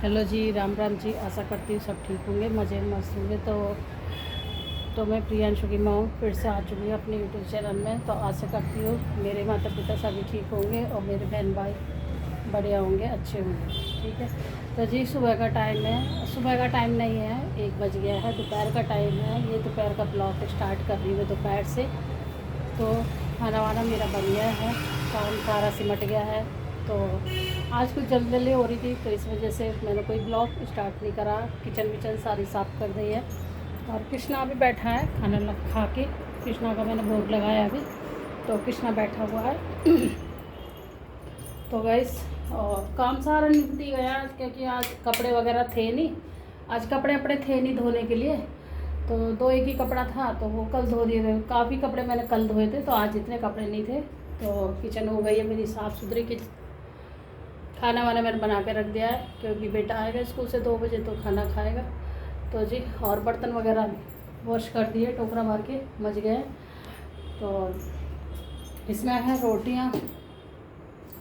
Hello जी, राम राम जी। आशा करती हूँ सब ठीक होंगे, मज़े में मस्त होंगे। तो मैं प्रियांशु की माँ फिर से आ चुकी हूँ अपने यूट्यूब चैनल में। तो आशा करती हूँ मेरे माता पिता सभी ठीक होंगे और मेरे बहन भाई बढ़िया होंगे, अच्छे होंगे। ठीक है। तो जी सुबह का टाइम है, सुबह का टाइम नहीं है, 1 बज गया है, दोपहर का टाइम है। ये दोपहर का ब्लॉग स्टार्ट कर रही हूँ मैं दोपहर से। तो खाना वाना मेरा बन गया है, काम सारा सिमट गया है। तो आज कुछ जल्दी जल्दी हो रही थी, तो इस वजह से मैंने कोई ब्लॉग स्टार्ट नहीं करा। किचन विचन सारी साफ़ कर दी है और कृष्णा भी बैठा है खाना खा के। कृष्णा का मैंने भोग लगाया अभी, तो कृष्णा बैठा हुआ है। तो गैस और काम सारा निपट ही गया, क्योंकि आज कपड़े वगैरह थे नहीं। आज कपड़े अपने थे नहीं धोने के लिए, तो 2 एक ही कपड़ा था, तो वो कल धो दिए थे। काफ़ी कपड़े मैंने कल धोए थे, तो आज इतने कपड़े नहीं थे। तो किचन हो गई है मेरी साफ़ सुथरी। खाना वाना मैंने बना के रख दिया है, क्योंकि बेटा आएगा स्कूल से 2 बजे तो खाना खाएगा। तो जी और बर्तन वगैरह वॉश कर दिए, टोकरा भर के मज गए। तो इसमें है रोटियां,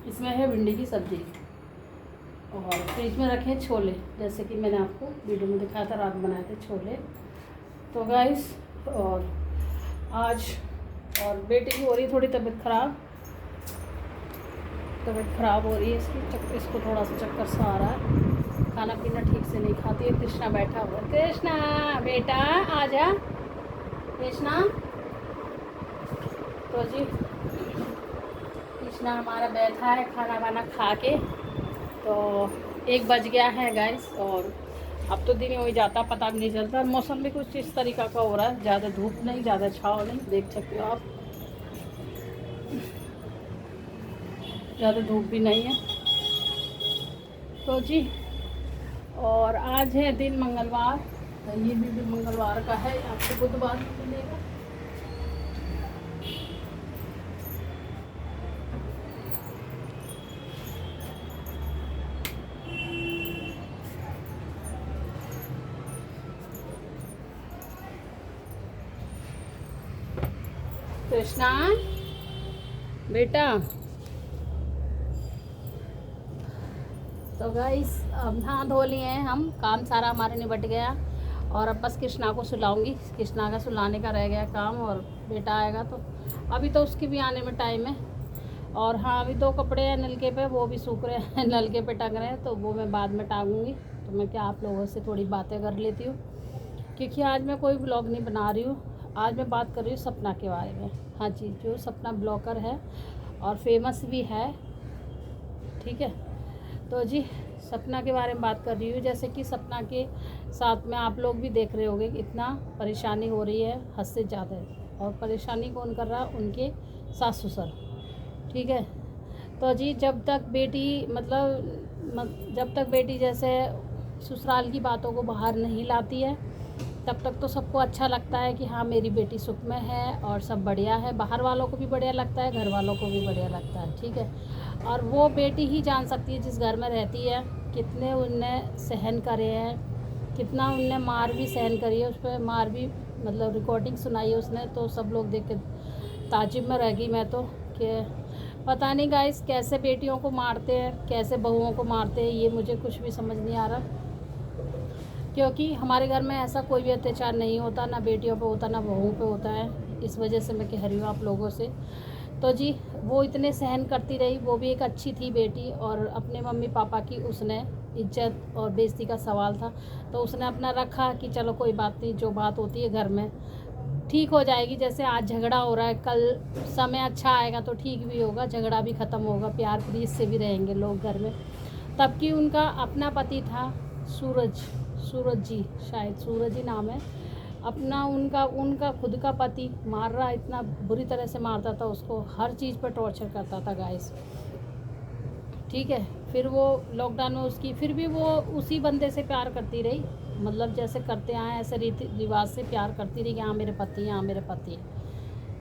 इसमें है भिंडी की सब्ज़ी, और फ्रिज में रखे छोले, जैसे कि मैंने आपको वीडियो में दिखाया था, रात बनाए थे छोले। तो गाइस और आज और बेटी की हो रही है थोड़ी तबीयत ख़राब हो रही है इसकी। इसको थोड़ा सा चक्कर सा आ रहा है, खाना पीना ठीक से नहीं खाती है। कृष्णा बैठा हुआ है, कृष्णा बेटा आजा, कृष्णा। तो जी कृष्णा हमारा बैठा है खाना वाना खा के। तो 1 बज गया है गाइस, और अब तो दिन हो ही जाता, पता भी नहीं चलता। मौसम भी कुछ इस तरीक़ा का हो रहा है, ज़्यादा धूप नहीं, ज़्यादा छाँव नहीं, देख सकते हो आप, ज़्यादा धूप भी नहीं है। तो जी और आज है दिन मंगलवार, तो ये भी दिन मंगलवार का है, आपको बुधवार को मिलेगा। कृष्णा बेटा। तो गाइस अब नहा धो लिए हैं हम, काम सारा हमारा निबट गया, और अब बस कृष्णा को सुलाऊंगी। कृष्णा का सुलाने का रह गया काम, और बेटा आएगा तो अभी तो उसके भी आने में टाइम है। और हाँ, अभी 2 कपड़े हैं नलके पे, वो भी सूख रहे हैं, नलके पे टंग रहे हैं, तो वो मैं बाद में टांगूंगी। तो मैं क्या आप लोगों से थोड़ी बातें कर लेती हूँ, क्योंकि आज मैं कोई ब्लॉग नहीं बना रही हूँ। आज मैं बात कर रही हूँ सपना के बारे में। हाँ जी, जो सपना ब्लॉगर है और फेमस भी है, ठीक है। तो जी सपना के बारे में बात कर रही हूँ। जैसे कि सपना के साथ में आप लोग भी देख रहे होंगे कि इतना परेशानी हो रही है, हद से ज़्यादा। और परेशानी कौन कर रहा, उनके सास ससुर, ठीक है। तो जी जब तक बेटी जब तक बेटी जैसे ससुराल की बातों को बाहर नहीं लाती है, तब तक तो सबको अच्छा लगता है कि हाँ मेरी बेटी सुख में है और सब बढ़िया है। बाहर वालों को भी बढ़िया लगता है, घर वालों को भी बढ़िया लगता है, ठीक है। और वो बेटी ही जान सकती है जिस घर में रहती है, कितने उनने सहन करे हैं, कितना उनने मार भी सहन करी है। उस पर मार भी रिकॉर्डिंग सुनाई है उसने, तो सब लोग देख के ताज्जुब में रह गई मैं तो, कि पता नहीं गाइस कैसे बेटियों को मारते हैं, कैसे बहुओं को मारते हैं, ये मुझे कुछ भी समझ नहीं आ रहा। क्योंकि हमारे घर में ऐसा कोई भी अत्याचार नहीं होता, ना बेटियों पे होता, ना बहुओं पे होता है। इस वजह से मैं कह रही हूँ आप लोगों से। तो जी वो इतने सहन करती रही, वो भी एक अच्छी थी बेटी, और अपने मम्मी पापा की उसने इज्जत और बेइज्जती का सवाल था, तो उसने अपना रखा कि चलो कोई बात नहीं, जो बात होती है घर में ठीक हो जाएगी। जैसे आज झगड़ा हो रहा है, कल समय अच्छा आएगा तो ठीक भी होगा, झगड़ा भी ख़त्म होगा, प्यार प्रीत से भी रहेंगे लोग घर में। तब कि उनका अपना पति था सूरज जी, शायद सूरज ही नाम है अपना, उनका खुद का पति मार रहा, इतना बुरी तरह से मारता था उसको, हर चीज़ पर टॉर्चर करता था गाइस, ठीक है। फिर वो लॉकडाउन में उसकी, फिर भी वो उसी बंदे से प्यार करती रही, जैसे करते आए ऐसे रीति रिवाज से प्यार करती रही कि हाँ मेरे पति हैं, हाँ मेरे पति हैं,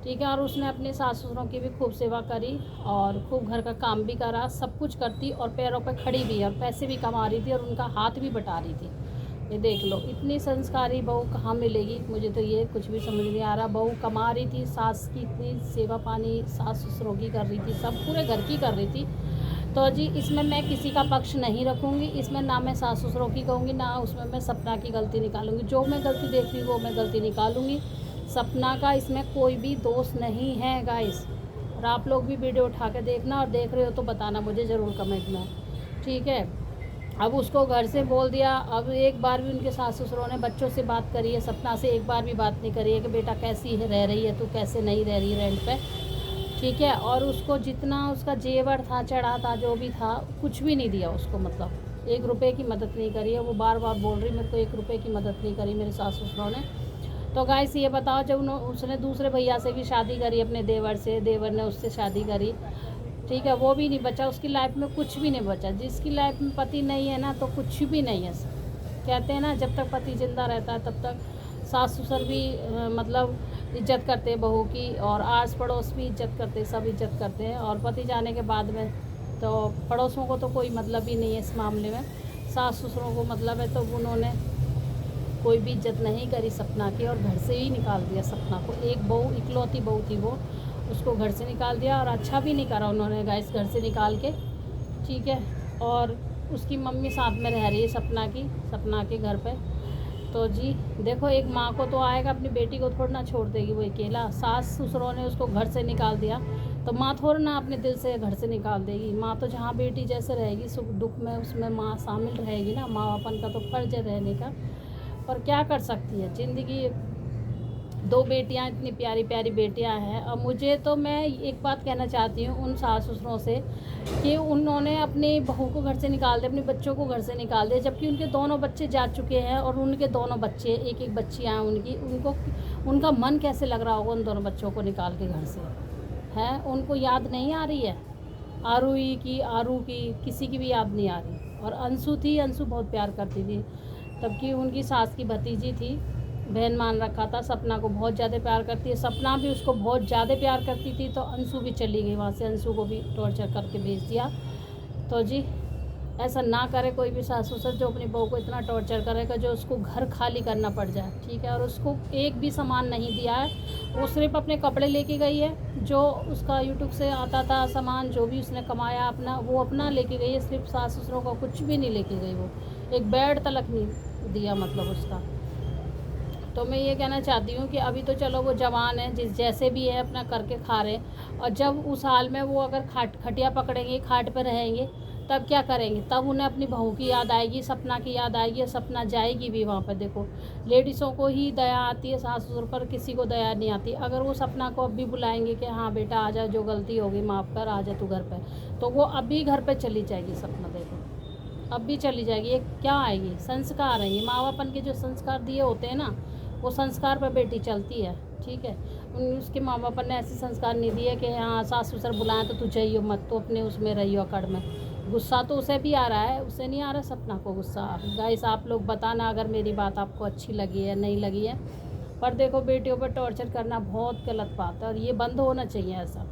ठीक है। और उसने अपने सास ससुरों की भी खूब सेवा करी, और खूब घर का काम भी करा, सब कुछ करती, और पैरों पर खड़ी भी, और पैसे भी कमा रही थी, और उनका हाथ भी बटा रही थी। ये देख लो, इतनी संस्कारी बहू कहाँ मिलेगी, मुझे तो ये कुछ भी समझ नहीं आ रहा। बहू कमा रही थी, सास की इतनी सेवा पानी सास ससुरों की कर रही थी, सब पूरे घर की कर रही थी। तो जी इसमें मैं किसी का पक्ष नहीं रखूँगी, इसमें ना मैं सास ससुरों की कहूँगी, ना उसमें मैं सपना की गलती निकालूंगी। जो मैं गलती देख रही हूँ वो मैं गलती निकालूंगी। सपना का इसमें कोई भी दोष नहीं है गाइस। और आप लोग भी वीडियो उठा के देखना, और देख रहे हो तो बताना मुझे ज़रूर कमेंट में, ठीक है। अब उसको घर से बोल दिया, अब एक बार भी उनके सास ससुरों ने बच्चों से बात करी है, सपना से एक बार भी बात नहीं करी है कि बेटा कैसी रह रही है तू, कैसे नहीं रह रही रेंट पे, ठीक है। और उसको जितना उसका जेवर था, चढ़ा था, जो भी था, कुछ भी नहीं दिया उसको, मतलब 1 रुपये की मदद नहीं करी है। वो बार बार बोल रही मेरे को 1 रुपये की मदद नहीं करी मेरे सास ससुरों ने। तो गाइस ये बताओ, जब उसने दूसरे भैया से भी शादी करी, अपने देवर से, देवर ने उससे शादी करी, ठीक है, वो भी नहीं बचा उसकी लाइफ में, कुछ भी नहीं बचा। जिसकी लाइफ में पति नहीं है ना, तो कुछ भी नहीं है। कहते हैं ना, जब तक पति जिंदा रहता है तब तक सास ससुर भी मतलब इज्जत करते हैं बहू की, और आस पड़ोस भी इज्जत करते हैं, सब इज्जत करते हैं। और पति जाने के बाद में तो पड़ोसों को तो कोई मतलब ही नहीं है इस मामले में, सास ससुरों को मतलब है। तो उन्होंने कोई भी इज्जत नहीं करी सपना की, और घर से ही निकाल दिया सपना को। एक बहू, इकलौती बहू थी वो, उसको घर से निकाल दिया। और अच्छा भी नहीं करा उन्होंने गाइस, घर से निकाल के, ठीक है। और उसकी मम्मी साथ में रह रही है सपना की, सपना के घर पे। तो जी देखो, एक माँ को तो आएगा, अपनी बेटी को थोड़ा ना छोड़ देगी वो अकेला। सास ससुरों ने उसको घर से निकाल दिया, तो माँ थोड़ा ना अपने दिल से घर से निकाल देगी। माँ तो जहाँ बेटी जैसे रहेगी, सुख दुख में उसमें माँ शामिल रहेगी ना। माँ बापन का तो फर्ज है रहने का, पर क्या कर सकती है ज़िंदगी। 2 बेटियां, इतनी प्यारी प्यारी बेटियां हैं। और मुझे तो, मैं एक बात कहना चाहती हूँ उन सास ससुरों से कि उन्होंने अपनी बहू को घर से निकाल दिया, अपने बच्चों को घर से निकाल दिया, जबकि उनके दोनों बच्चे जा चुके हैं। और उनके दोनों बच्चे, एक एक बच्चियाँ हैं उनकी, उनका मन कैसे लग रहा होगा उन दोनों बच्चों को निकाल के घर से, हैं। उनको याद नहीं आ रही है आरू की, किसी की भी याद नहीं आ रही। और अंशु थी, अंशु बहुत प्यार करती थी, तबकि उनकी सास की भतीजी थी, बहन मान रखा था। सपना को बहुत ज़्यादा प्यार करती है, सपना भी उसको बहुत ज़्यादा प्यार करती थी। तो अंशु भी चली गई वहाँ से, अंशु को भी टॉर्चर करके भेज दिया। तो जी ऐसा ना करे कोई भी सास ससुर जो अपनी बहू को इतना टॉर्चर करेगा, जो उसको घर खाली करना पड़ जाए, ठीक है। और उसको एक भी सामान नहीं दिया है, वो सिर्फ अपने कपड़े लेके गई है, जो उसका यूट्यूब से आता था सामान, जो भी उसने कमाया अपना, वो अपना लेके गई है। सिर्फ सास ससुरों का कुछ भी नहीं लेके गई, वो एक बेड तलक नहीं दिया मतलब उसका। तो मैं ये कहना चाहती हूँ कि अभी तो चलो वो जवान है, जैसे भी है अपना करके खा रहे हैं। और जब उस हाल में वो अगर खटिया पकड़ेंगे, खाट पर रहेंगे, तब क्या करेंगे? तब उन्हें अपनी बहू की याद आएगी, सपना की याद आएगी, और सपना जाएगी भी वहाँ पर। देखो, लेडीज़ों को ही दया आती है सास ससुर पर, किसी को दया नहीं आती। अगर वो सपना को अब भी बुलाएंगे कि हाँ बेटा आ जा, जो गलती होगी माफ़ कर, आ जा तू घर पर, तो वो अभी घर पर चली जाएगी सपना। देखो अब भी चली जाएगी। ये क्या आएगी? संस्कार है ये, माँ बापन के जो संस्कार दिए होते हैं ना, वो संस्कार पर बेटी चलती है, ठीक है। उसके माँ बाप ने ऐसे संस्कार नहीं दिए कि हाँ सास ससुर बुलाएं तो तू जाइयो मत, तो अपने उसमें रहियो अकड़ में। गुस्सा तो उसे भी आ रहा है, उसे नहीं आ रहा सपना को गुस्सा। गाइस आप लोग बताना अगर मेरी बात आपको अच्छी लगी है, नहीं लगी है। पर देखो, बेटियों पर टॉर्चर करना बहुत गलत बात है, और ये बंद होना चाहिए ऐसा।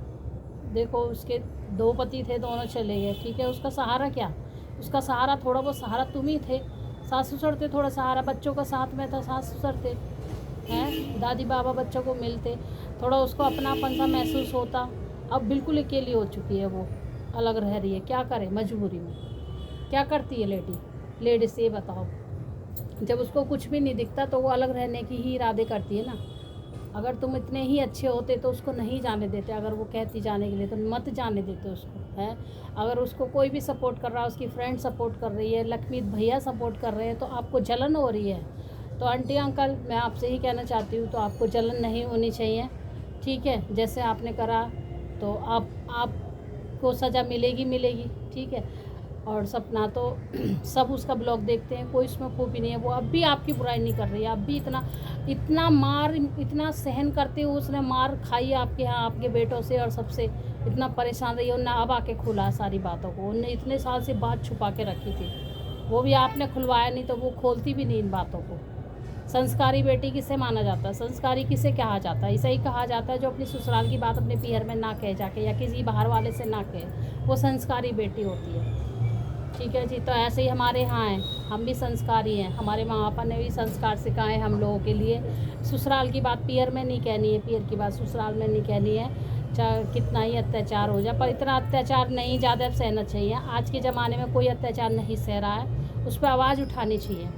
देखो उसके 2 पति थे, दोनों चले गए, ठीक है। उसका सहारा क्या? उसका सहारा थोड़ा बहुत सहारा तुम ही थे, सास ससुर थे। थोड़ा सहारा बच्चों का साथ में था, सास ससुर थे, हैं, दादी बाबा बच्चों को मिलते, थोड़ा उसको अपनापन सा महसूस होता। अब बिल्कुल अकेली हो चुकी है वो, अलग रह रही है। क्या करे मजबूरी में? क्या करती है लेडीज़ ये बताओ। जब उसको कुछ भी नहीं दिखता तो वो अलग रहने की ही इरादे करती है ना। अगर तुम इतने ही अच्छे होते तो उसको नहीं जाने देते। अगर वो कहती जाने के लिए तो मत जाने देते उसको, हैं। अगर उसको कोई भी सपोर्ट कर रहा है, उसकी फ्रेंड सपोर्ट कर रही है, लक्ष्मीत भैया सपोर्ट कर रहे हैं, तो आपको जलन हो रही है। तो आंटी अंकल मैं आपसे ही कहना चाहती हूँ, तो आपको जलन नहीं होनी चाहिए, ठीक है। जैसे आपने करा तो आपको सज़ा मिलेगी, ठीक है। और सपना तो सब उसका ब्लॉग देखते हैं, कोई उसमें खूबी नहीं है। वो अब भी आपकी बुराई नहीं कर रही है, अब भी इतना मार, इतना सहन करते हुए उसने मार खाई आपके यहाँ, आपके बेटों से और सबसे, इतना परेशान रही है। उन्हें अब आके खुला सारी बातों को, उन्हें इतने साल से बात छुपा के रखी थी, वो भी आपने खुलवाया नहीं, तो वो खोलती भी नहीं इन बातों को। संस्कारी बेटी किसे माना जाता है? संस्कारी किसे कहा जाता है? इसे ही कहा जाता है जो अपनी ससुराल की बात अपने पीहर में ना कहे जाके, या किसी बाहर वाले से ना कहे, वो संस्कारी बेटी होती है, ठीक है जी। तो ऐसे ही हमारे यहाँ हैं, हम भी संस्कारी हैं, हमारे माँ बापा ने भी संस्कार सिखाए हैं हम लोगों के लिए। ससुराल की बात पीहर में नहीं कहनी है, पीहर की बात ससुराल में नहीं कहनी है, चाहे कितना ही अत्याचार हो जाए, पर इतना अत्याचार नहीं ज़्यादा सहना चाहिए। आज के ज़माने में कोई अत्याचार नहीं सह रहा है, उस पर आवाज़ उठानी चाहिए।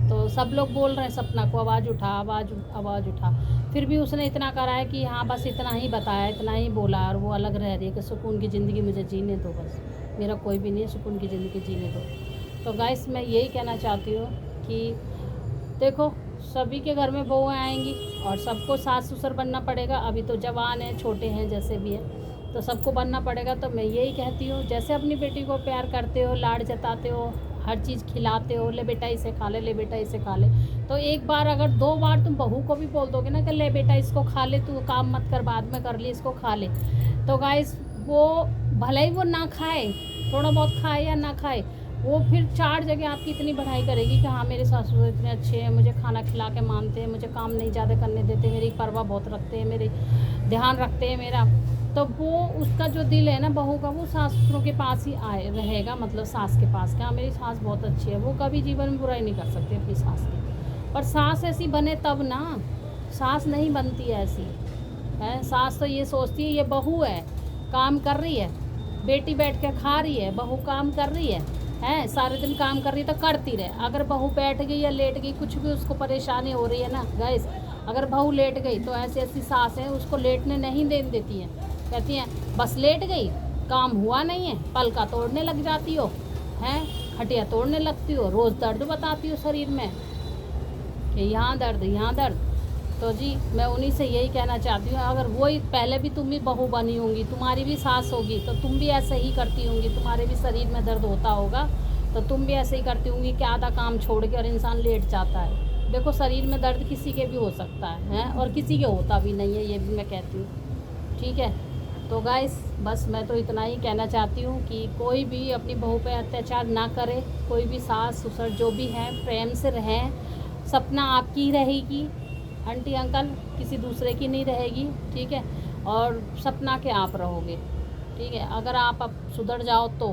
तो सब लोग बोल रहे हैं सपना को आवाज़ उठा, आवाज़ उठा, फिर भी उसने इतना करा है कि हाँ बस इतना ही बताया, इतना ही बोला, और वो अलग रह रही है कि सुकून की ज़िंदगी मुझे जीने दो, बस मेरा कोई भी नहीं है, सुकून की ज़िंदगी जीने दो। तो गाइस मैं यही कहना चाहती हूँ कि देखो सभी के घर में बहुएँ आएंगी और सबको सास ससुर बनना पड़ेगा। अभी तो जवान हैं, छोटे हैं, जैसे भी है, तो सबको बनना पड़ेगा। तो मैं यही कहती हूँ, जैसे अपनी बेटी को प्यार करते हो, लाड जताते हो, हर चीज़ खिलाते हो, ले बेटा इसे खा ले, ले बेटा इसे खा ले, तो एक बार अगर 2 बार तुम बहू को भी बोल दोगे ना कि ले बेटा इसको खा ले, तू काम मत कर, बाद में कर ली, इसको खा ले, तो गाइस वो भले ही वो ना खाए, थोड़ा बहुत खाए या ना खाए, वो फिर 4 जगह आपकी इतनी बढ़ाई करेगी कि हाँ मेरे सासू इतने अच्छे हैं, मुझे खाना खिला के मानते हैं, मुझे काम नहीं ज़्यादा करने देते, मेरी परवाह बहुत रखते हैं, मेरे ध्यान रखते हैं मेरा। तो वो उसका जो दिल है ना बहू का, वो सास ससुरों के पास ही आए रहेगा, मतलब सास के पास, क्या मेरी सास बहुत अच्छी है, वो कभी जीवन में बुराई नहीं कर सकती अपनी सास की। पर सास ऐसी बने तब ना, सास नहीं बनती है ऐसी है। सास तो ये सोचती है ये बहू है, काम कर रही है, बेटी बैठ के खा रही है, बहू काम कर रही है, सारे दिन काम कर रही है तो करती रहे। अगर बहू बैठ गई या लेट गई, कुछ भी उसको परेशानी हो रही है ना गाइस, अगर बहू लेट गई तो ऐसी ऐसी सास है उसको लेटने नहीं देने देती हैं, कहती हैं बस लेट गई, काम हुआ नहीं है, पलका तोड़ने लग जाती हो, हैं खटिया तोड़ने लगती हो, रोज़ दर्द बताती हो शरीर में कि यहाँ दर्द यहाँ दर्द। तो जी मैं उन्हीं से यही कहना चाहती हूँ, अगर वही पहले भी तुम भी बहू बनी होंगी, तुम्हारी भी सास होगी, तो तुम भी ऐसे ही करती होंगी, तुम्हारे भी शरीर में दर्द होता होगा, तो तुम भी ऐसे ही करती होंगी कि आधा काम छोड़ के और इंसान लेट जाता है। देखो शरीर में दर्द किसी के भी हो सकता है और किसी के होता भी नहीं है, ये भी मैं कहती हूँ, ठीक है। तो गाइस बस मैं तो इतना ही कहना चाहती हूँ कि कोई भी अपनी बहू पे अत्याचार ना करे, कोई भी सास ससुर जो भी हैं प्रेम से रहें। सपना आपकी ही रहेगी आंटी अंकल, किसी दूसरे की नहीं रहेगी, ठीक है। और सपना के आप रहोगे, ठीक है, अगर आप अब सुधर जाओ तो,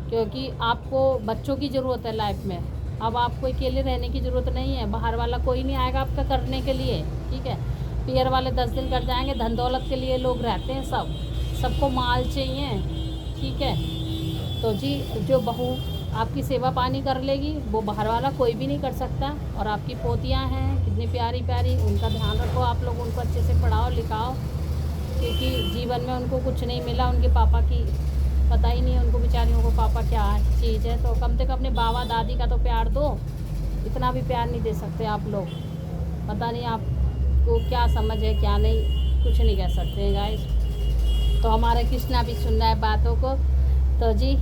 क्योंकि आपको बच्चों की ज़रूरत है लाइफ में। अब आपको अकेले रहने की ज़रूरत नहीं है, बाहर वाला कोई नहीं आएगा आपका करने के लिए, ठीक है। पीयर वाले 10 दिन कर जाएंगे, धन दौलत के लिए लोग रहते हैं, सबको माल चाहिए, ठीक है। तो जी जो बहू आपकी सेवा पानी कर लेगी वो बाहर वाला कोई भी नहीं कर सकता। और आपकी पोतियाँ हैं कितनी प्यारी प्यारी, उनका ध्यान रखो आप लोग, उनको अच्छे से पढ़ाओ लिखाओ, क्योंकि जीवन में उनको कुछ नहीं मिला, उनके पापा की पता ही नहीं है उनको बेचारियों को पापा क्या चीज़ है। तो कम से कम अपने बाबा दादी का तो प्यार दो, इतना भी प्यार नहीं दे सकते आप लोग, पता नहीं आपको क्या समझ है क्या नहीं, कुछ नहीं कह सकते हैं गाइस। तो हमारे कृष्णा भी सुन रहा है बातों को। तो जी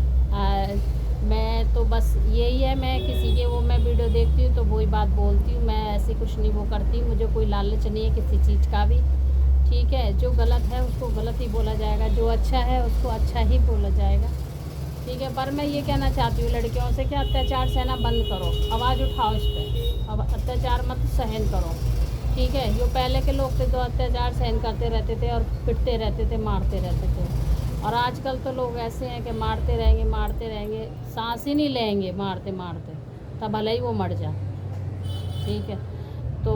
मैं तो बस यही है, मैं किसी के वो मैं वीडियो देखती हूँ तो वही बात बोलती हूँ, मैं ऐसी कुछ नहीं वो करती, मुझे कोई लालच नहीं है किसी चीज़ का भी, ठीक है। जो गलत है उसको गलत ही बोला जाएगा, जो अच्छा है उसको अच्छा ही बोला जाएगा, ठीक है। पर मैं ये कहना चाहती हूँ लड़कियों से कि अत्याचार सहना बंद करो, आवाज़ उठाओ इस पर, अब अत्याचार मत सहन करो, ठीक है। जो पहले के लोग थे तो अत्याचार सहन करते रहते थे और पिटते रहते थे, मारते रहते थे। और आजकल तो लोग ऐसे हैं कि मारते रहेंगे, सांस ही नहीं लेंगे मारते मारते, तब भले ही वो मर जाए, ठीक है। तो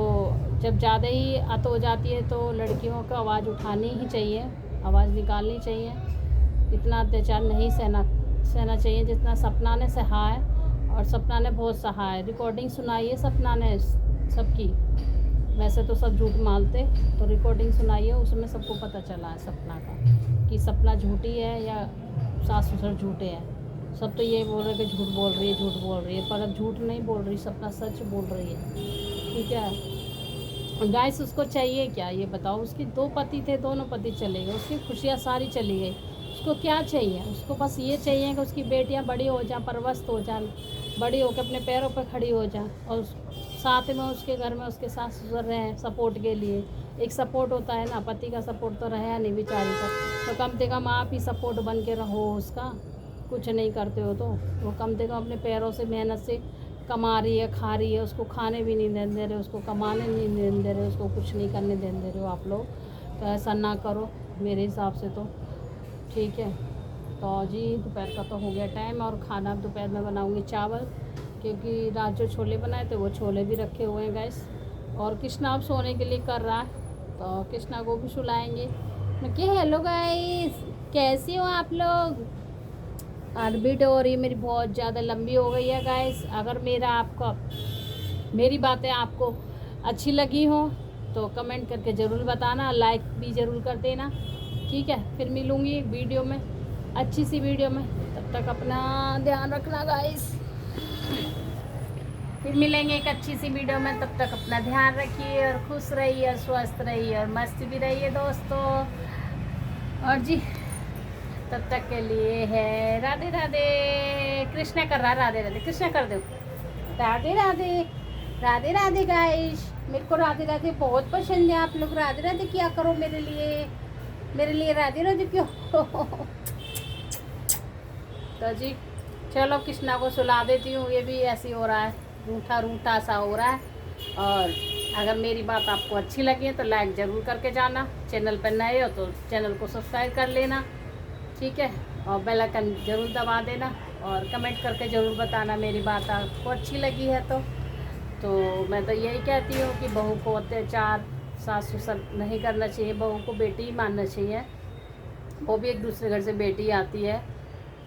जब ज़्यादा ही अत हो जाती है तो लड़कियों को आवाज़ उठानी ही चाहिए, आवाज़ निकालनी चाहिए, इतना अत्याचार नहीं सहना चाहिए जितना सपना ने सहा है। और सपना ने बहुत सहा है, रिकॉर्डिंग सुनाई है सपना ने सबकी, वैसे तो सब झूठ मानते, तो रिकॉर्डिंग सुनाई है, उसमें सबको पता चला है सपना का कि सपना झूठी है या सास ससुर झूठे हैं। सब तो ये बोल रहे कि झूठ बोल रही है, पर अब झूठ नहीं बोल रही, सपना सच बोल रही है, ठीक है। गाइस उसको चाहिए क्या ये बताओ, उसके 2 पति थे, दोनों पति चले गए, उसकी खुशियाँ सारी चली गई, उसको क्या चाहिए, उसको बस ये चाहिए कि उसकी बेटियां बड़ी हो जाएं, परवस्त हो जाएं, बड़ी होकर अपने पैरों पर खड़ी हो जाएं, और साथ में उसके घर में उसके सास ससुर रहें सपोर्ट के लिए। एक सपोर्ट होता है ना, पति का सपोर्ट तो रहा नहीं बेचारी का, तो कम से कम आप ही सपोर्ट बन के रहो उसका, कुछ नहीं करते हो तो वो कम से कम अपने पैरों से मेहनत से कमा रही है, खा रही है, उसको खाने भी नहीं दे रहे, उसको कमाने नहीं दे रहे, उसको कुछ नहीं करने दे रहे हो आप लोग, तो ऐसा ना करो मेरे हिसाब से तो, ठीक है। तो जी दोपहर का तो हो गया टाइम, और खाना दोपहर में बनाऊंगी चावल, क्योंकि रात जो छोले बनाए थे वो छोले भी रखे हुए हैं गैस। और कृष्णा अब सोने के लिए कर रहा है, तो कृष्णा को भी सुलाएंगे, कि हेलो गाइस, कैसे हो आप लोग। ऑर्बिट हो रही मेरी बहुत ज़्यादा लंबी हो गई है गाइस। अगर मेरी बातें आपको अच्छी लगी हो तो कमेंट करके ज़रूर बताना, लाइक भी ज़रूर कर देना। ठीक है, फिर मिलूँगी वीडियो में, अच्छी सी वीडियो में। तब तक अपना ध्यान रखना गाइस। फिर मिलेंगे एक अच्छी सी वीडियो में। तब तक अपना ध्यान रखिए और खुश रहिए और स्वस्थ रहिए और मस्त भी रहिए दोस्तों। और जी, तब तक के लिए है राधे राधे। कृष्णा कर रहा, राधे राधे कृष्णा कर दो। राधे राधे, राधे राधे गाइस। मेरे को राधे राधे बहुत पसंद है। आप लोग राधे राधे क्या करो मेरे लिए राधे राधे क्यों। तो जी चलो, कृष्णा को सुला देती हूँ। ये भी ऐसे हो रहा है, रूठा रूठा सा हो रहा है। और अगर मेरी बात आपको अच्छी लगी है तो लाइक ज़रूर करके जाना। चैनल पर नए हो तो चैनल को सब्सक्राइब कर लेना, ठीक है। और बेल आइकन ज़रूर दबा देना और कमेंट करके ज़रूर बताना मेरी बात आपको अच्छी लगी है तो मैं तो यही कहती हूँ कि बहू को अत्याचार सास ससुर नहीं करना चाहिए। बहू को बेटी ही मानना चाहिए। वो भी एक दूसरे घर से बेटी आती है,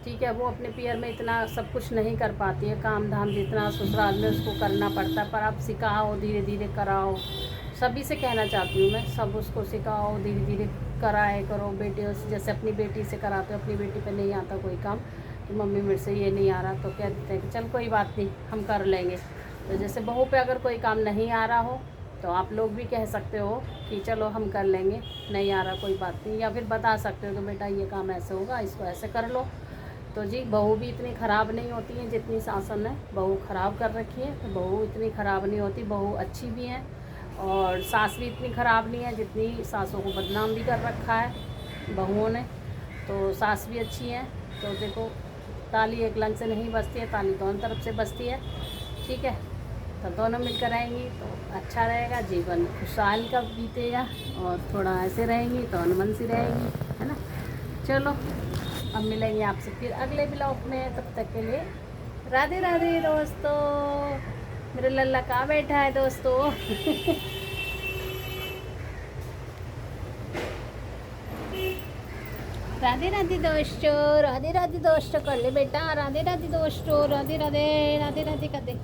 ठीक है। वो अपने पियर में इतना सब कुछ नहीं कर पाती है, काम धाम जितना ससुराल में उसको करना पड़ता है। पर आप सिखाओ, धीरे धीरे कराओ। सभी से कहना चाहती हूँ मैं, सब उसको सिखाओ, धीरे धीरे कराए करो। बेटियों से जैसे अपनी बेटी से कराते हो, अपनी बेटी पे नहीं आता कोई काम तो मम्मी मेरे से ये नहीं आ रहा तो कह देते हैं कि चल कोई बात नहीं हम कर लेंगे। तो जैसे बहू पे अगर कोई काम नहीं आ रहा हो तो आप लोग भी कह सकते हो कि चलो हम कर लेंगे, नहीं आ रहा कोई बात नहीं। या फिर बता सकते हो कि बेटा ये काम ऐसे होगा, इसको ऐसे कर लो। तो जी, बहू भी इतनी ख़राब नहीं होती है जितनी सासन ने बहू ख़राब कर रखी है। तो बहू इतनी ख़राब नहीं होती, बहू अच्छी भी है। और सास भी इतनी ख़राब नहीं है जितनी सासों को बदनाम भी कर रखा है बहुओं ने। तो सास भी अच्छी है। तो देखो, ताली एक लंग से नहीं बजती है, ताली दोनों तरफ से बजती है, ठीक है। तो दोनों मिलकर रहेंगी तो अच्छा रहेगा, जीवन खुशहाल का बीतेगा। और थोड़ा ऐसे रहेंगी तो अनमन सी रहेंगी, है ना। चलो, अब मिलेंगे आपसे फिर अगले ब्लॉग में। तब तक के लिए राधे राधे दोस्तों। मेरा लल्ला कहाँ बैठा है दोस्तों। राधे राधे दोस्तों, राधे राधे दोस्तों कर ले बेटा, राधे राधे दोस्तों, राधे राधे, राधे राधे कर दे।